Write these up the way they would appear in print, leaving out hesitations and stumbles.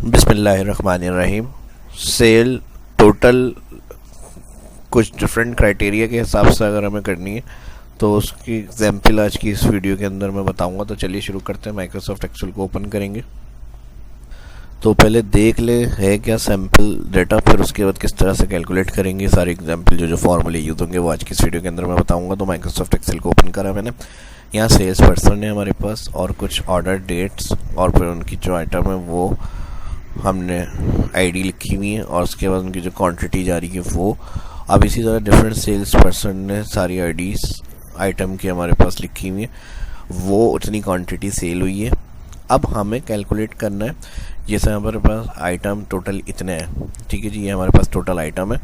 बिस्मिल्लाहिर्रहमानिर्रहीम। Cell total कुछ different criteria के हिसाब से अगर हमें करनी है तो उसकी एग्जाम्पल आज की इस वीडियो के अंदर मैं बताऊंगा। तो चलिए शुरू करते हैं। माइक्रोसॉफ्ट एक्सेल को ओपन करेंगे तो पहले देख ले है क्या सैम्पल डेटा, फिर उसके बाद किस तरह से कैलकुलेट करेंगे। सारे एग्जाम्पल जो फॉर्मूले यूज होंगे वो आज की इस वीडियो के अंदर मैं बताऊंगा। तो माइक्रोसॉफ्ट एक्सेल को ओपन करा मैंने। यहाँ सेल्स पर्सन है हमारे पास और कुछ ऑर्डर डेट्स और फिर उनकी जो आइटम है वो हमने आईडी लिखी हुई है और उसके बाद उनकी जो क्वांटिटी जा रही है वो। अब इसी तरह डिफरेंट सेल्स पर्सन ने सारी आईडीज आइटम की हमारे पास लिखी हुई है, वो उतनी क्वांटिटी सेल हुई है। अब हमें कैलकुलेट करना है, जैसे हमारे पास आइटम टोटल इतने हैं, ठीक है जी, ये हमारे पास टोटल आइटम है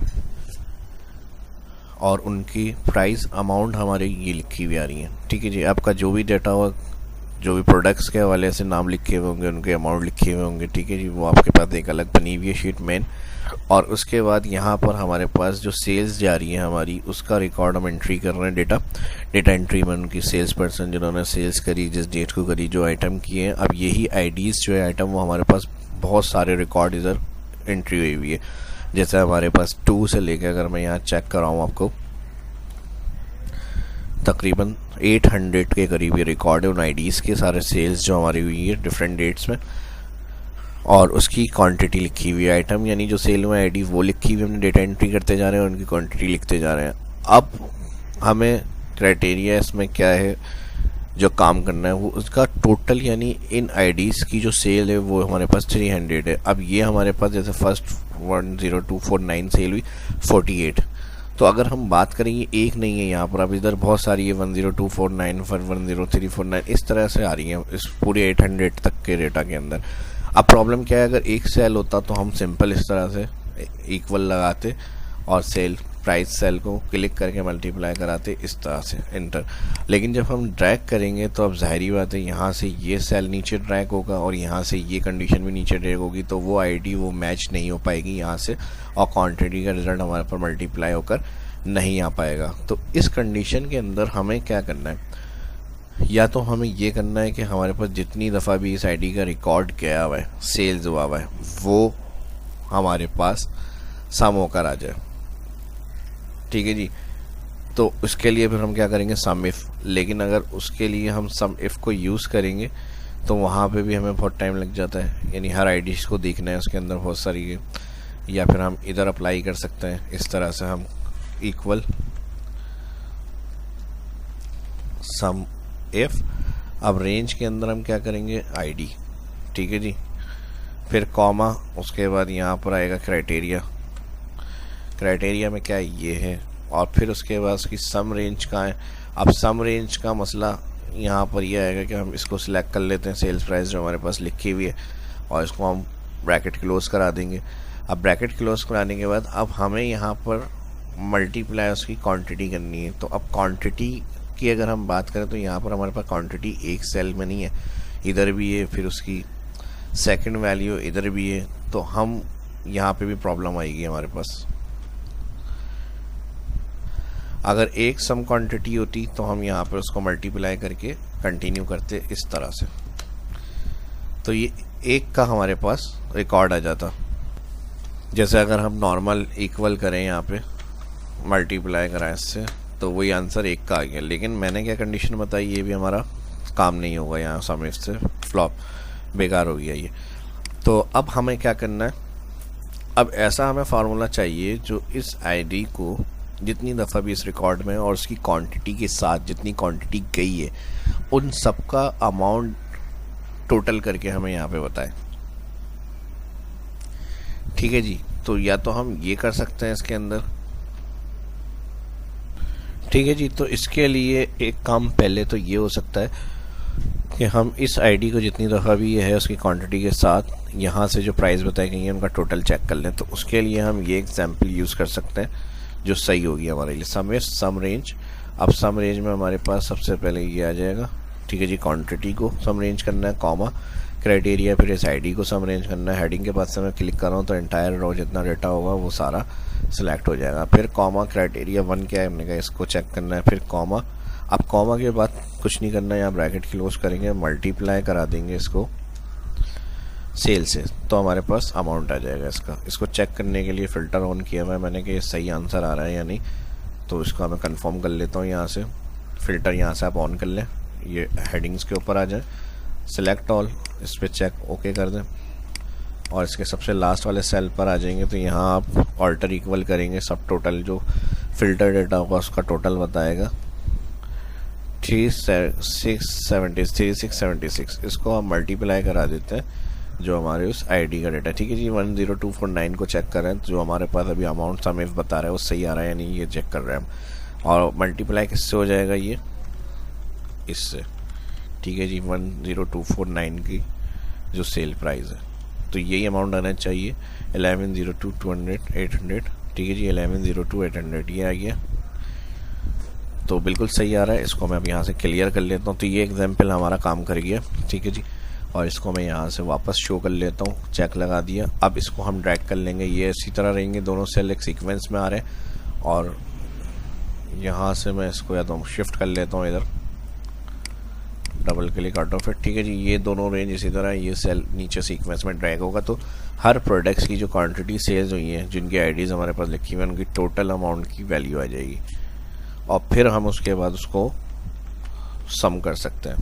और उनकी प्राइस अमाउंट हमारे ये लिखी हुई आ रही है, ठीक है जी। आपका जो भी डेटा होगा, जो भी प्रोडक्ट्स के हवाले से नाम लिखे हुए होंगे, उनके अमाउंट लिखे हुए होंगे, ठीक है जी, वो आपके पास एक अलग बनी हुई है शीट मेन। और उसके बाद यहाँ पर हमारे पास जो सेल्स जा रही है हमारी, उसका रिकॉर्ड हम एंट्री कर रहे हैं। डेटा एंट्री में उनकी सेल्स पर्सन जिन्होंने सेल्स करी, जिस डेट को करी, जो आइटम किए हैं। अब यही आईडीज़ जो है आइटम, वो हमारे पास बहुत सारे रिकॉर्ड इधर एंट्री हुई हुई है। जैसे हमारे पास 2 से लेकर, अगर मैं यहाँ चेक कराऊँ आपको, तकरीबन 800 के करीब ये रिकॉर्ड है उन आईडीज़ के, सारे सेल्स जो हमारी हुई है डिफरेंट डेट्स में, और उसकी क्वांटिटी लिखी हुई है आइटम, यानी जो सेल में आईडी वो लिखी हुई, हमने डेटा एंट्री करते जा रहे हैं और उनकी क्वांटिटी लिखते जा रहे हैं। अब हमें क्राइटेरिया इसमें क्या है जो काम करना है, वो उसका टोटल, यानी इन आईडीज़ की जो सेल है वो हमारे पास 300 है। अब ये हमारे पास जैसे फर्स्ट 10249 सेल हुई 48, तो अगर हम बात करेंगे एक नहीं है यहाँ पर, अब इधर बहुत सारी है 10249 फिर 10349 इस तरह से आ रही है इस पूरे 800 तक के डेटा के अंदर। अब प्रॉब्लम क्या है, अगर एक सेल होता तो हम सिंपल इस तरह से इक्वल लगाते और सेल प्राइस सेल को क्लिक करके मल्टीप्लाई कराते इस तरह से इंटर। लेकिन जब हम ड्रैग करेंगे तो अब जाहिर बात है यहाँ से ये सेल नीचे ड्रैग होगा और यहाँ से ये कंडीशन भी नीचे ड्रैग होगी, तो वो आईडी वो मैच नहीं हो पाएगी यहाँ से और क्वांटिटी का रिजल्ट हमारे पर मल्टीप्लाई होकर नहीं आ पाएगा। तो इस कंडीशन के अंदर हमें क्या करना है, या तो हमें ये करना है कि हमारे पास जितनी दफ़ा भी इस आईडी का रिकॉर्ड किया हुआ है, सेल्स हुआ हुआ है, वो हमारे पास सम होकर आ जाए, ठीक है जी। तो उसके लिए फिर हम क्या करेंगे, सम इफ़। लेकिन अगर उसके लिए हम सम इफ़ को यूज़ करेंगे तो वहाँ पे भी हमें बहुत टाइम लग जाता है, यानी हर आईडीज़ को देखना है, उसके अंदर बहुत सारी है। या फिर हम इधर अप्लाई कर सकते हैं, इस तरह से हम इक्वल सम इफ। अब रेंज के अंदर हम क्या करेंगे, आईडी, ठीक है जी, फिर कॉमा, उसके बाद यहाँ पर आएगा क्राइटेरिया। क्राइटेरिया में क्या ये है, और फिर उसके बाद उसकी सम रेंज कहाँ है। अब सम रेंज का मसला यहाँ पर यह आएगा कि हम इसको सिलेक्ट कर लेते हैं, सेल्स प्राइस जो हमारे पास लिखी हुई है, और इसको हम ब्रैकेट क्लोज करा देंगे। अब ब्रैकेट क्लोज कराने के बाद अब हमें यहाँ पर मल्टीप्लाई उसकी क्वांटिटी करनी है। तो अब क्वांटिटी की अगर हम बात करें तो यहाँ पर हमारे पास क्वांटिटी एक सेल में नहीं है, इधर भी है, फिर उसकी सेकंड वैल्यू इधर भी है, तो हम यहाँ पे भी प्रॉब्लम आएगी हमारे पास। अगर एक सम क्वांटिटी होती तो हम यहाँ पर उसको मल्टीप्लाई करके कंटिन्यू करते इस तरह से, तो ये एक का हमारे पास रिकॉर्ड आ जाता। जैसे अगर हम नॉर्मल इक्वल करें, यहाँ पे मल्टीप्लाई कराएं इससे, तो वही आंसर एक का आ गया। लेकिन मैंने क्या कंडीशन बताई, ये भी हमारा काम नहीं होगा, यहाँ सम इफ से फ्लॉप, बेकार हो गया ये। तो अब हमें क्या करना है, अब ऐसा हमें फार्मूला चाहिए जो इस आईडी को जितनी दफ़ा भी इस रिकॉर्ड में और उसकी क्वांटिटी के साथ जितनी क्वांटिटी गई है उन सब का अमाउंट टोटल करके हमें यहाँ पे बताए, ठीक है जी। तो या तो हम ये कर सकते हैं इसके अंदर, ठीक है जी। तो इसके लिए एक काम पहले तो ये हो सकता है कि हम इस आईडी को जितनी दफ़ा भी ये है उसकी क्वांटिटी के साथ यहाँ से जो प्राइस बताई गई है उनका टोटल चेक कर लें। तो उसके लिए हम ये एग्जाम्पल यूज़ कर सकते हैं जो सही होगी हमारे लिए। सम रेंज। अब सम रेंज में हमारे पास सबसे पहले ये आ जाएगा, ठीक है जी, क्वांटिटी को सम रेंज करना है, कॉमा क्राइटेरिया, फिर इस आईडी को सम रेंज करना है। हेडिंग के पास से मैं क्लिक कर रहा हूँ तो एंटायर रो जितना डेटा होगा वो सारा सिलेक्ट हो जाएगा। फिर कॉमा क्राइटेरिया 1 क्या है, हमने कहा इसको चेक करना है, फिर कॉमा। अब कॉमा के बाद कुछ नहीं करना है, यहाँ ब्रैकेट क्लोज करेंगे, मल्टीप्लाई करा देंगे इसको सेल से, तो हमारे पास अमाउंट आ जाएगा इसका। इसको चेक करने के लिए फ़िल्टर ऑन किया हुआ है मैंने कि ये सही आंसर आ रहा है या नहीं, तो इसको मैं कंफर्म कर लेता हूँ यहाँ से। फ़िल्टर यहाँ से आप ऑन कर लें, ये हेडिंग्स के ऊपर आ जाए, सिलेक्ट ऑल, इस पर चेक ओके कर दें और इसके सबसे लास्ट वाले सेल पर आ जाएंगे। तो यहाँ आप ऑल्टर इक्वल करेंगे, सब टोटल जो फ़िल्टर डेटा होगा उसका टोटल बताएगा 3676। इसको हम मल्टीप्लाई करा देते हैं जो हमारे उस आईडी का डेटा। ठीक है जी, 10249 को चेक करें तो जो हमारे पास अभी अमाउंट सम इफ बता रहा है वो सही आ रहा है या नहीं, ये चेक कर रहे हैं हम। और मल्टीप्लाई किससे हो जाएगा, ये इससे। ठीक है जी, 10249 की जो सेल प्राइस है, तो यही अमाउंट आना चाहिए 1102 ठीक है जी, 1102 ये आ गया, तो बिल्कुल सही आ रहा है। इसको मैं अब यहाँ से क्लियर कर लेता हूँ। तो ये एग्जाम्पल हमारा काम कर गया। ठीक है जी, और इसको मैं यहाँ से वापस शो कर लेता हूँ, चेक लगा दिया। अब इसको हम ड्रैग कर लेंगे, ये इसी तरह रहेंगे, दोनों सेल एक सीक्वेंस में आ रहे हैं। और यहाँ से मैं इसको या तो शिफ्ट कर लेता हूँ इधर, double click out of it. ठीक है जी, ये दोनों रेंज इसी तरह, ये सेल नीचे सीक्वेंस में ड्रैग होगा। तो हर प्रोडक्ट्स की जो क्वांटिटी सेल्स हुई है, जिनकी आईडीज़ हमारे पास लिखी हुई है, उनकी टोटल अमाउंट की वैल्यू आ जाएगी और फिर हम उसके बाद उसको सम कर सकते हैं।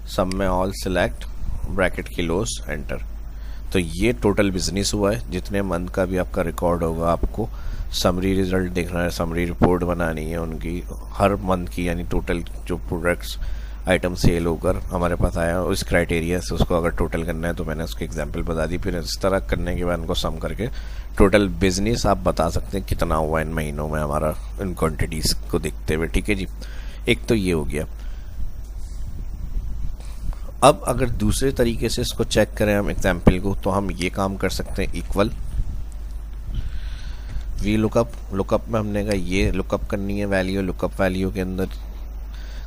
सम में ऑल सिलेक्ट ब्रैकेट किलोस एंटर। तो ये टोटल बिजनेस हुआ है, जितने मंथ का भी आपका रिकॉर्ड होगा आपको समरी रिजल्ट देखना है, समरी रिपोर्ट बनानी है उनकी हर मंथ की, यानी टोटल जो प्रोडक्ट्स आइटम सेल होकर हमारे पास आया उस क्राइटेरिया से उसको अगर टोटल करना है। तो मैंने उसकी एग्जांपल बता दी। फिर इस तरह करने के बाद उनको सम करके टोटल बिजनेस आप बता सकते हैं कितना हुआ इन महीनों में हमारा, इन क्वांटिटीज़ को देखते हुए। ठीक है जी, एक तो ये हो गया। अब अगर दूसरे तरीके से इसको चेक करें हम एग्जाम्पल को, तो हम ये काम कर सकते हैं, इक्वल वी लुकअप में हमने कहा ये लुकअप करनी है वैल्यू, लुकअप वैल्यू के अंदर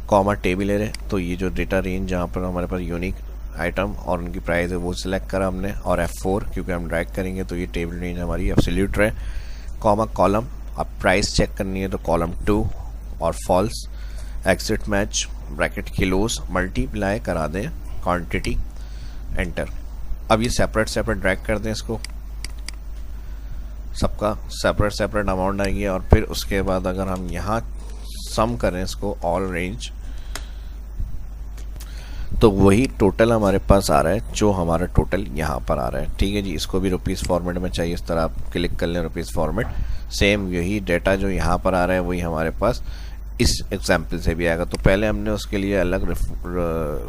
कॉमा टेबल है, तो ये जो डेटा रेंज जहाँ पर हमारे पास यूनिक आइटम और उनकी प्राइस है वो सिलेक्ट करा हमने, और F4 क्योंकि हम ड्रैग करेंगे तो ये टेबल रेंज हमारी एब्सोल्यूट रहे। कॉमा कॉलम, अब प्राइस चेक करनी है तो कॉलम 2 और false, exact match bracket kilos, multiply करा दें क्वांटिटी, एंटर। अब ये सेपरेट ड्रैग कर दें, इसको सबका सेपरेट अमाउंट आएगी। और फिर उसके बाद अगर हम यहाँ सम करें इसको ऑल रेंज, तो वही टोटल हमारे पास आ रहा है जो हमारा टोटल यहाँ पर आ रहा है। ठीक है जी, इसको भी रुपीज़ फॉर्मेट में चाहिए, इस तरह आप क्लिक कर लें रुपीज़ फॉर्मेट, सेम यही डेटा जो यहाँ पर आ रहा है वही हमारे पास इस एग्जाम्पल से भी आएगा। तो पहले हमने उसके लिए अलग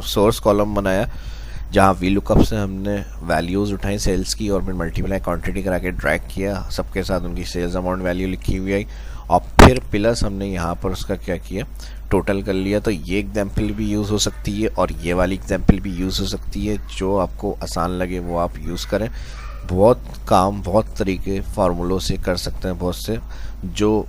सोर्स कॉलम बनाया जहाँ वी लुकअप से हमने वैल्यूज़ उठाई सेल्स की और फिर मल्टीप्लाई क्वांटिटी करा के ड्रैग किया, सबके साथ उनकी सेल्स अमाउंट वैल्यू लिखी हुई आई, और फिर प्लस हमने यहाँ पर उसका क्या किया, टोटल कर लिया। तो ये एग्जाम्पल भी यूज़ हो सकती है और ये वाली एग्जाम्पल भी यूज़ हो सकती है, जो आपको आसान लगे वो आप यूज़ करें। बहुत काम बहुत तरीके फार्मूलों से कर सकते हैं, बहुत से जो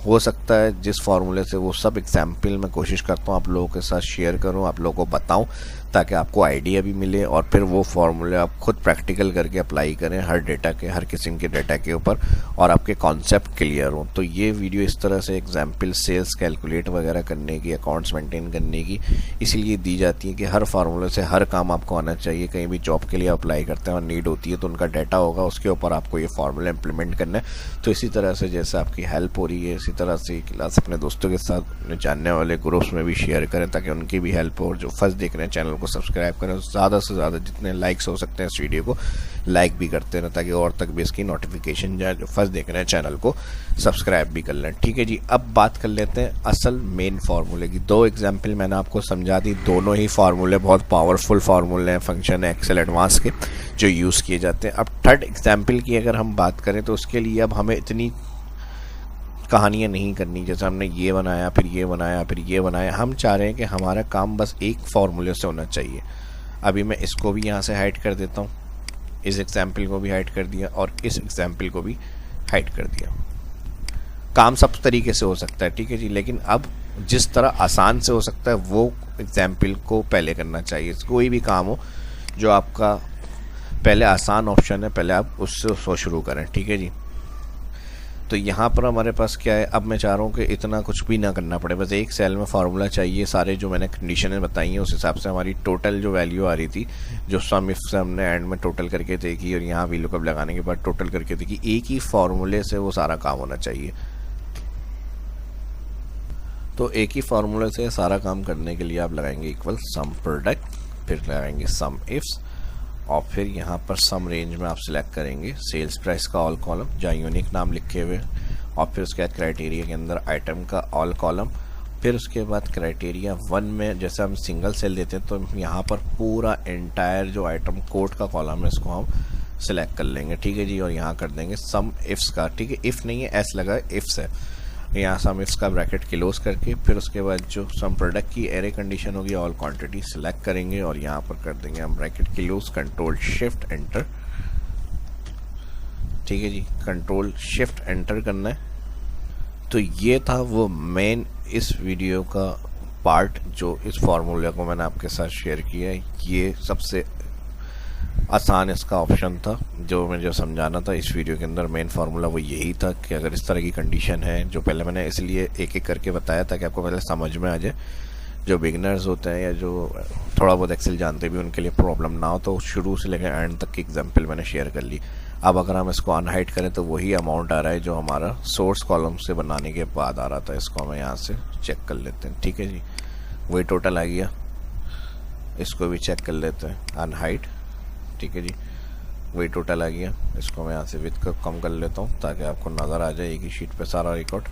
हो सकता है जिस फार्मूले से, वो सब एग्जाम्पल मैं कोशिश करता हूँ आप लोगों के साथ शेयर करूँ, आप लोगों को बताऊँ, ताकि आपको आइडिया भी मिले और फिर वो फार्मूले आप खुद प्रैक्टिकल करके अप्लाई करें हर डेटा के, हर किस्म के डेटा के ऊपर, और आपके कॉन्सेप्ट क्लियर हो। तो ये वीडियो इस तरह से एग्जाम्पल सेल्स कैलकुलेट वगैरह करने की, अकाउंट्स मेंटेन करने की इसलिए दी जाती है कि हर फार्मूले से हर काम आपको आना चाहिए। कहीं भी जॉब के लिए अप्लाई करते हैं और नीड होती है तो उनका डाटा होगा, उसके ऊपर आपको ये फार्मूला इंप्लीमेंट करना है। तो इसी तरह से जैसे आपकी हेल्प हो रही है, इसी तरह से क्लास अपने दोस्तों के साथ, अपने जानने वाले ग्रुप्स में भी शेयर करें ताकि उनकी भी हेल्प हो। और जो फर्स्ट देख रहे हैं चैनल को सब्सक्राइब करें, ज़्यादा से ज़्यादा जितने लाइक्स हो सकते हैं इस वीडियो को लाइक भी करते हैं ताकि और तक भी इसकी नोटिफिकेशन जाए। जो फर्स्ट देख रहे हैं चैनल को सब्सक्राइब भी कर लें। ठीक है जी, अब बात कर लेते हैं असल मेन फार्मूले की। दो एग्जाम्पल मैंने आपको समझा दी, दोनों ही फार्मूले बहुत पावरफुल फार्मूले हैं फंक्शन एक्सेल एडवांस के जो यूज़ किए जाते हैं। अब थर्ड एग्जाम्पल की अगर हम बात करें तो उसके लिए अब हमें इतनी कहानियाँ नहीं करनी, जैसे हमने ये बनाया फिर ये बनाया फिर ये बनाया। हम चाह रहे हैं कि हमारा काम बस एक फार्मूले से होना चाहिए। अभी मैं इसको भी यहाँ से हाइड कर देता हूँ, इस एग्जाम्पल को भी हाइड कर दिया और इस एग्जाम्पल को भी हाइड कर दिया। काम सब तरीके से हो सकता है, ठीक है जी, लेकिन अब जिस तरह आसान से हो सकता है वो एग्जाम्पल को पहले करना चाहिए। कोई भी काम हो जो आपका पहले आसान ऑप्शन है, पहले आप उससे शुरू करें। ठीक है जी, तो यहाँ पर हमारे पास क्या है, अब मैं चाह रहा हूँ कि इतना कुछ भी ना करना पड़े, बस एक सेल में फार्मूला चाहिए, सारे जो मैंने कंडीशनें बताई हैं उस हिसाब से हमारी टोटल जो वैल्यू आ रही थी, जो सम इफ से हमने एंड में टोटल करके देखी और यहाँ VLOOKUP लगाने के बाद टोटल करके देखी, एक ही फार्मूले से वो सारा काम होना चाहिए। तो एक ही फार्मूले से सारा काम करने के लिए आप लगाएंगे इक्वल सम प्रोडक्ट, फिर लगाएंगे सम इफ्स, और फिर यहाँ पर सम रेंज में आप सिलेक्ट करेंगे सेल्स प्राइस का ऑल कॉलम जहाँ यूनिक नाम लिखे हुए, और फिर उसके बाद क्राइटेरिया के अंदर आइटम का ऑल कॉलम, फिर उसके बाद क्राइटेरिया 1 में जैसे हम सिंगल सेल देते हैं तो यहाँ पर पूरा एंटायर जो आइटम कोड का कॉलम है इसको हम सिलेक्ट कर लेंगे, ठीक है जी। और यहाँ कर देंगे सम इफ्स का, ठीक है, इफ़ नहीं है एस लगा है, इफ्स है, यहाँ सम इफ्स का ब्रैकेट क्लोज करके फिर उसके बाद जो सम प्रोडक्ट की एरे कंडीशन होगी ऑल क्वांटिटी सिलेक्ट करेंगे और यहाँ पर कर देंगे हम bracket close, control shift enter, ठीक है जी, कंट्रोल शिफ्ट एंटर करना है। तो ये था वो मेन इस वीडियो का पार्ट जो इस फार्मूले को मैंने आपके साथ शेयर किया है। ये सबसे आसान इसका ऑप्शन था जो मैं जो समझाना था इस वीडियो के अंदर। मेन फार्मूला वो यही था कि अगर इस तरह की कंडीशन है, जो पहले मैंने इसलिए एक एक करके बताया था कि आपको पहले समझ में आ जाए, जो बिगिनर्स होते हैं या जो थोड़ा बहुत एक्सेल जानते भी उनके लिए प्रॉब्लम ना हो, तो शुरू से लेकर एंड तक की एग्जाम्पल मैंने शेयर कर ली। अब अगर हम इसको अनहाइड करें तो वही अमाउंट आ रहा है जो हमारा सोर्स कॉलम से बनाने के बाद आ रहा था। इसको हम यहाँ से चेक कर लेते हैं, ठीक है जी, वही टोटल आ गया। इसको भी चेक कर लेते हैं अनहाइड, ठीक है जी, वही टोटल आ गया। इसको मैं यहाँ से विड्थ को कम कर लेता हूँ ताकि आपको नज़र आ जाए एक ही शीट पे सारा रिकॉर्ड।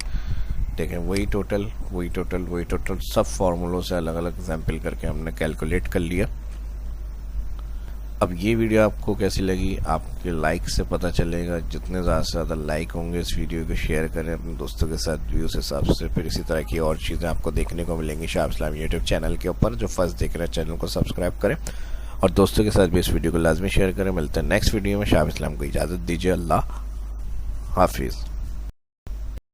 देखें वही टोटल वही टोटल वही टोटल, सब फार्मूलों से अलग अलग एग्जाम्पल करके हमने कैलकुलेट कर लिया। अब ये वीडियो आपको कैसी लगी, आपके लाइक से पता चलेगा। जितने ज़्यादा से ज़्यादा लाइक होंगे इस वीडियो को शेयर करें अपने दोस्तों के साथ व्यूज़ हिसाब से। फिर इसी तरह की और चीज़ें आपको देखने को मिलेंगी शाब इस्लामी यूट्यूब चैनल के ऊपर। जो फर्स्ट देख रहे हैं चैनल को सब्सक्राइब करें और दोस्तों के साथ भी इस वीडियो को लाजमी शेयर करें। मिलते हैं नेक्स्ट वीडियो में। शाब इस्लाम को इजाज़त दीजिए। अल्लाह हाफिज़।